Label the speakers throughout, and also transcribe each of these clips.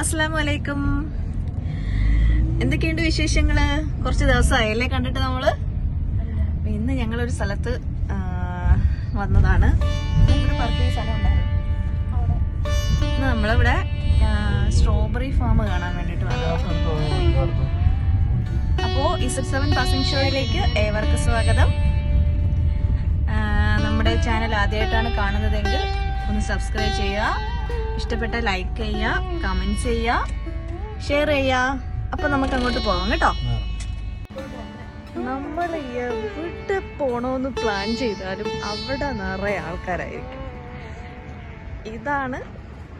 Speaker 1: അസ്സലാമു അലൈക്കും. എന്തൊക്കെയുണ്ട് വിശേഷങ്ങള്? കുറച്ച് ദിവസമായല്ലേ കണ്ടിട്ട് നമ്മള്. ഇന്ന് ഞങ്ങളൊരു സ്ഥലത്ത് വന്നതാണ്. ഇവിടെ പറക്കി സ്ഥലം ഉണ്ടായിരുന്നു. ഇന്ന് നമ്മളിവിടെ സ്ട്രോബെറി ഫാം കാണാൻ വേണ്ടിട്ട് വന്നത്. അപ്പോ Z7 പാസിംഗ് ഷോയിലേക്ക് ഏവർക്കും സ്വാഗതം. നമ്മുടെ ചാനൽ ആദ്യമായിട്ടാണ് കാണുന്നതെങ്കിൽ ഒന്ന് സബ്സ്ക്രൈബ് ചെയ്യുക, ഇഷ്ടപ്പെട്ട ലൈക്ക് ചെയ്യുക, കമന്റ് ചെയ്യുക, ഷെയർ ചെയ്യുക. അപ്പൊ നമുക്ക് അങ്ങോട്ട് പോകാം കേട്ടോ. നമ്മൾ എവിടെ പോണോന്ന് പ്ലാൻ ചെയ്താലും അവിടെ നിറയെ ആൾക്കാരായിരിക്കും. ഇതാണ്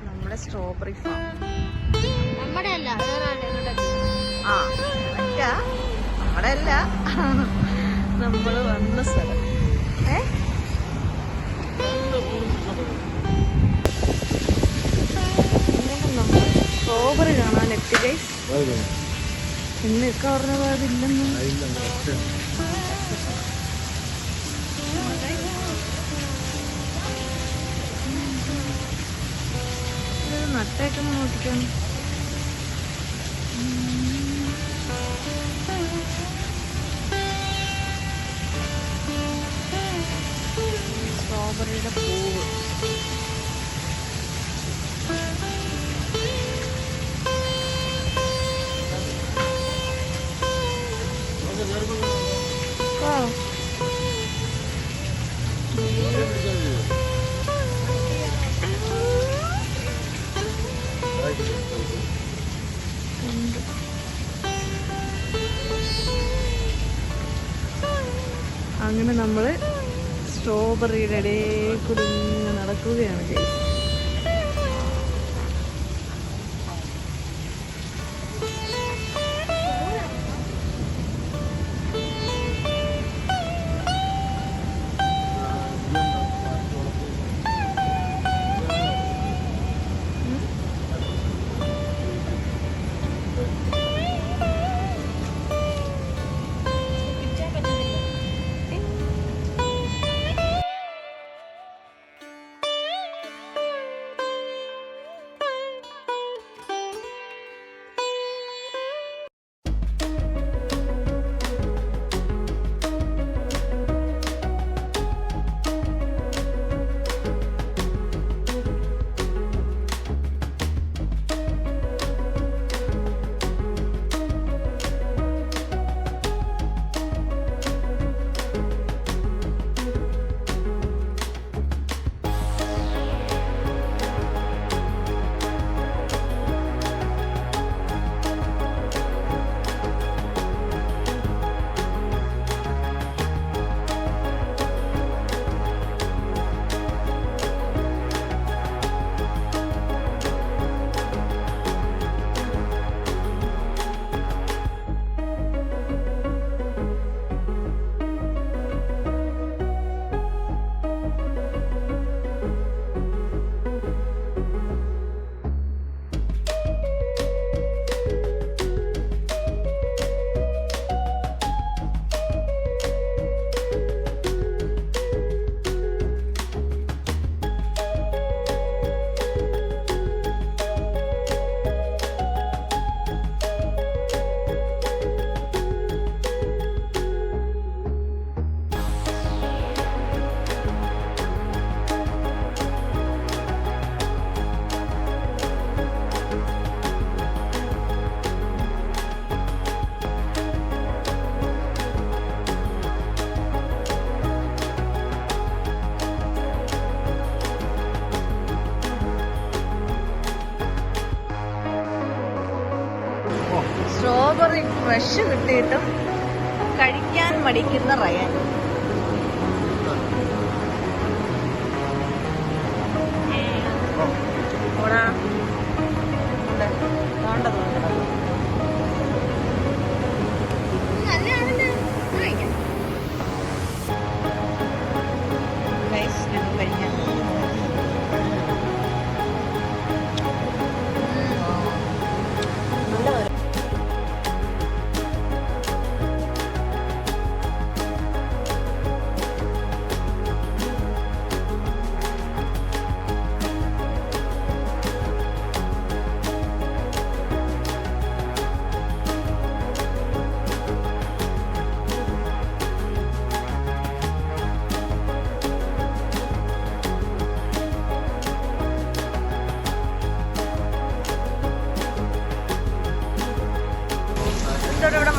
Speaker 1: നമ്മുടെ സ്ട്രോബെറി ഫാം. നമ്മുടെ അല്ല, നമ്മള് വന്ന സ്ഥലം. സ്ട്രോബെറി കാണാൻ എത്തി ഗൈസ്. ഇന്നൊക്കെ പറഞ്ഞ അതില്ലെന്നും നട്ടേക്കൊന്ന് നോക്കിക്കാൻ. സ്ട്രോബെറിയുടെ പൂവ് അങ്ങനെ നമ്മള് സ്ട്രോബെറിയുടെ ഇടയിൽ കൂടി നടക്കുകയാണ് ഗൈസ്. സ്ട്രോബെറി ഫ്രഷ് കിട്ടിയിട്ടും കഴിക്കാൻ മടിക്കുന്ന റയാൻ.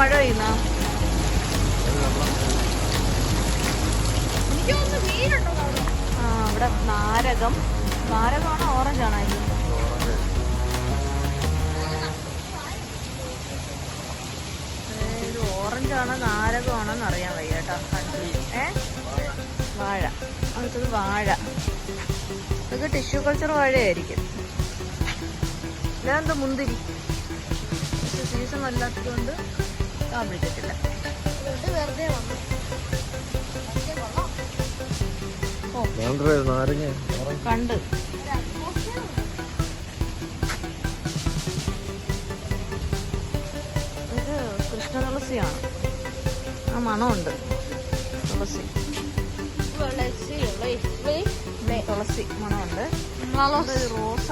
Speaker 1: മഴ പെയ്യുന്ന ആ ഇവിടെ നാരകമാണോ ഓറഞ്ചാണോ ഇത്? ഇത് ഓറഞ്ചാണോ നാരകമാണോന്ന് അറിയാൻ വയ്യ കേട്ടോ. വാഴ, അടുത്തത് വാഴ. ഇതൊക്കെ ടിഷ്യൂ കൾച്ചർ വാഴയായിരിക്കും. ഇതെന്താ മുന്തിരി, സീസൺ അല്ലാത്തതുകൊണ്ട് കാണിച്ചിട്ടില്ല. കണ്ട് ഇത് കൃഷ്ണ തുളസിയാണ്. ആ മണമുണ്ട് തുളസി. തുളസി മണമുണ്ട്. റോസ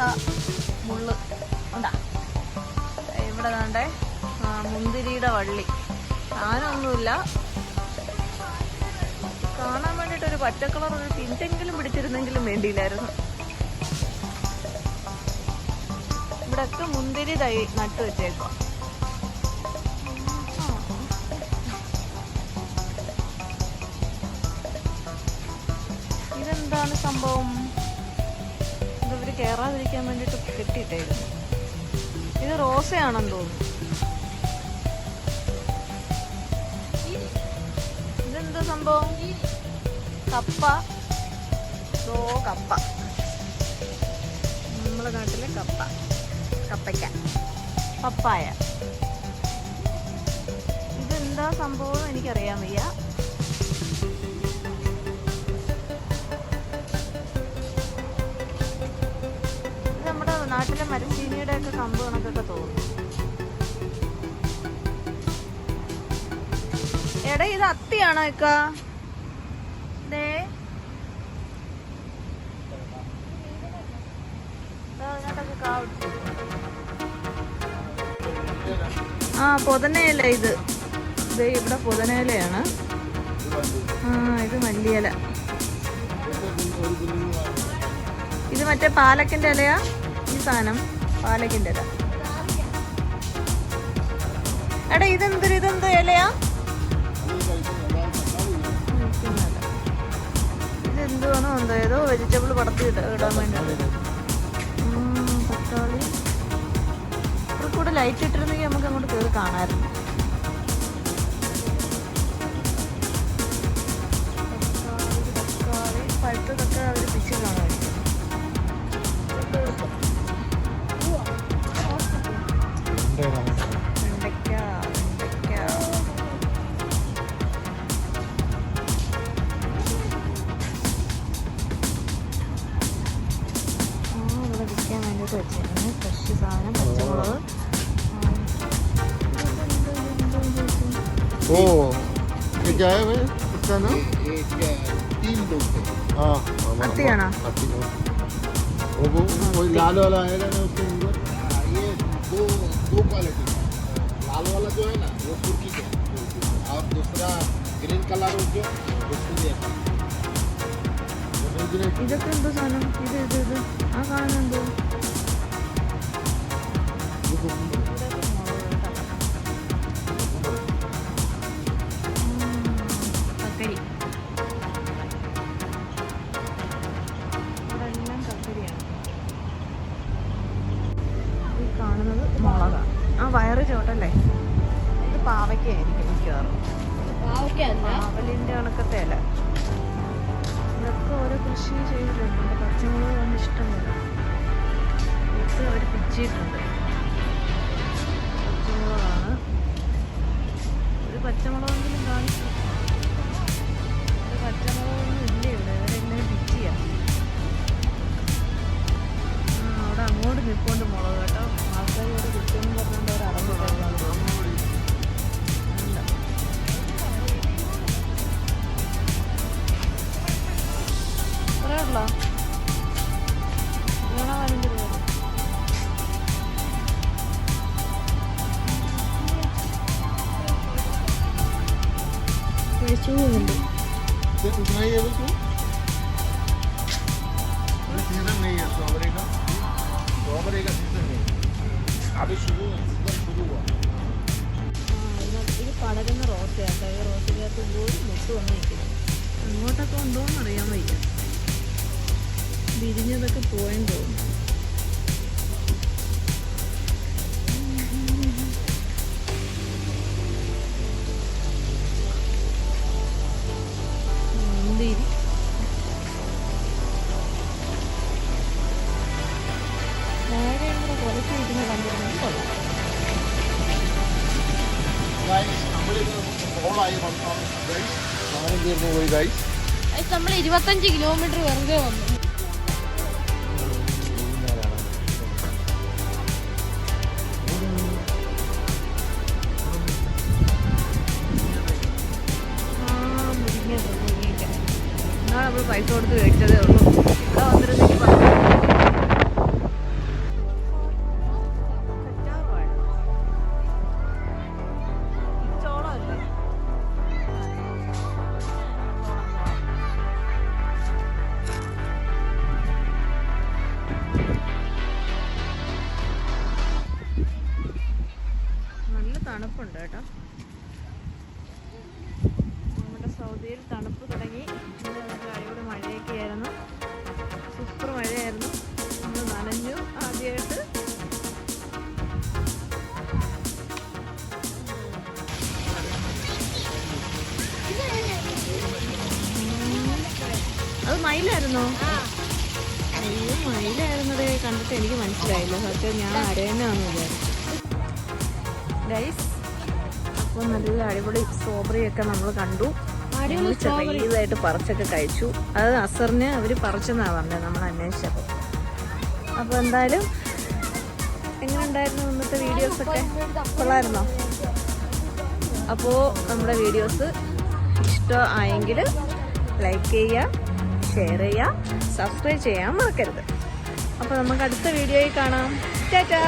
Speaker 1: മുള്ള് ഉണ്ടാ. ഇവിടെ വേണ്ടേ മുന്തിരിയുടെ വള്ളി. സാധനമൊന്നുമില്ല, കാണാൻ വേണ്ടിട്ട് ഒരു പച്ച കളർ ഒരു തിന്റെങ്കിലും പിടിച്ചിരുന്നെങ്കിലും വേണ്ടിയില്ലായിരുന്നു. ഇവിടൊക്കെ മുന്തിരി തൈ നട്ടു വെച്ചേക്കോ. ഇതെന്താണ് സംഭവം? ഇതവര് കേറാതിരിക്കാൻ വേണ്ടിട്ട് കെട്ടിയിട്ടായിരുന്നു. ഇത് റോസയാണെന്ന് തോന്നുന്നു. ഇതെന്താ സംഭവം? കപ്പ. കപ്പ നമ്മളെ നാട്ടിലെ കപ്പ, കപ്പയ്ക്ക, പപ്പായ. ഇതെന്താ സംഭവം എനിക്കറിയാൻ വയ്യ. ഇത് നമ്മുടെ നാട്ടിലെ മരച്ചീനിയുടെ ഒക്കെ കമ്പ് കണക്കൊക്കെ തോന്നുന്നു. എടാ ഇത് അത്തിയാണോ ഇക്ക? ആ പൊതനയില. ഇത് ഇവിടെ പൊതനയിലയാണ്. ആ ഇത് മല്ലിയില. ഇത് മറ്റേ പാലക്കിന്റെ ഇലയാ ഈ സാധനം? പാലക്കിന്റെ ഇല. എടാ ഇതെന്താ ഇലയാ? ഇതെന്തുവാണോ എന്തോ, ഏതോ വെജിറ്റബിൾ പടത്തി ഇടാൻ വേണ്ടി. തക്കാളി. ഇവിടെ കൂടെ ലൈറ്റ് ഇട്ടിരുന്നെങ്കിൽ നമുക്ക് അങ്ങോട്ട് കയറി കാണാമായിരുന്നു. തക്കാളി പഴുത്തതൊക്കെ അവർ പിച്ച് കാണുമായിരിക്കും. വെണ്ടയ്ക്ക. ഇവിടെ വിൽക്കാൻ വേണ്ടിയിട്ട് വെച്ചിരുന്നു ഫ്രഷ് സാധനം. പച്ചമുളക്. അത്തിയാണോ?
Speaker 2: लाल वाला आएगा ना उसके अंदर, ये दो क्वालिटी है। लाल वाला जो है ना वो तुर्की का है, और दूसरा ग्रीन कलर जो उसके
Speaker 1: ഇതൊക്കെ എന്തോ സാധനം? ഇത് ആ കാണുന്നുണ്ടോ? കക്കരി. ഇവിടെല്ലാം കക്കരിയാണ്. ഈ കാണുന്നത് മുളകാണ്. ആ വയറ് ചോട്ടല്ലേ? ഇത് പാവയ്ക്കായിരിക്കും മിക്കവാറും. പാവലിന്റെ കണക്കത്തെ അല്ല. ഇതൊക്കെ ഓരോ കൃഷി ചെയ്തിട്ടുണ്ട്. പച്ചമുളക് വന്ന് ഇഷ്ടമില്ല. ഇത് അവർ പിച്ചിട്ടുണ്ട്. പച്ചമുളകാണ്. ഒരു പച്ചമുളകെങ്കിലും കാണിച്ചു. ഒരു പച്ചമുളകൊന്നും ഇല്ല ഇവിടെ. ഇവരെങ്ങനെ പിച്ചിയാ? അവിടെ അങ്ങോട്ട് നിൽക്കൊണ്ട് മുളക് കേട്ടോ. ആൾക്കാരോട് കിട്ടുമെന്ന് പറഞ്ഞുകൊണ്ട് അവർ അറമ്പ് പോകാൻ തോന്നുന്നു. പറയാറുള്ളോ? വേണോ? 15 രൂപ. കഴിച്ചുണ്ട്.
Speaker 2: उतना ही है वो सीजन नहीं है स्ट्रॉबेरी का सीजन नहीं है, अभी सीजन शुरू हुआ।
Speaker 1: ഇത് വന്ന് നിൽക്കുന്നത്. അങ്ങോട്ടൊക്കെ ഉണ്ടോയെന്ന് അറിയാൻ വയ്യ. വിരിഞ്ഞതൊക്കെ പോയെന്ന് തോന്നുന്നു. മുന്തിരി വാഴയും കൂടെ കുറച്ച് കിട്ടുന്ന കണ്ടിരുന്നെങ്കിൽ കൊള്ളാം.
Speaker 3: നമ്മൾ 25 കിലോമീറ്റർ വെറുതെ വന്നു.
Speaker 1: എന്നാണ് നമ്മൾ പൈസ കൊടുത്ത് കഴിച്ചതേ ഉള്ളൂ. ഇവിടെ വന്നിരുന്നെങ്കിൽ നല്ല തണുപ്പുണ്ട് കേട്ടോ. നമ്മുടെ സൗദിയിൽ തണുപ്പ് തുടങ്ങി. അടിപൊളി മഴയൊക്കെ ആയിരുന്നു. സൂപ്പർ മഴയായിരുന്നു. നമ്മൾ നനഞ്ഞു ആദ്യമായിട്ട്. അത് മയിലായിരുന്നോ? അയ്യോ, മയിലായിരുന്നതേ. കണ്ടിട്ട് എനിക്ക് മനസ്സിലായില്ല സത്യം. ഞാൻ അരയനാന്ന് വിചാരിച്ചു. ഗൈസ്, അപ്പോൾ നല്ല അടിപൊളി സ്ട്രോബെറി ഒക്കെ നമ്മൾ കണ്ടു. ചെറിയതായിട്ട് പറിച്ചൊക്കെ കഴിച്ചു. അത് അസറിന് അവർ പറിച്ചെന്നാണ് പറഞ്ഞത് നമ്മൾ അന്വേഷിച്ചപ്പോൾ. അപ്പോൾ എന്തായാലും എങ്ങനെ ഉണ്ടായിരുന്നു ഇന്നത്തെ വീഡിയോസൊക്കെ? കൊള്ളായിരുന്നോ? അപ്പോൾ നമ്മുടെ വീഡിയോസ് ഇഷ്ടമായെങ്കിൽ ലൈക്ക് ചെയ്യുക, ഷെയർ ചെയ്യുക, സബ്സ്ക്രൈബ് ചെയ്യാൻ മറക്കരുത്. അപ്പോൾ നമുക്ക് അടുത്ത വീഡിയോയിൽ കാണാം. ടാറ്റാ.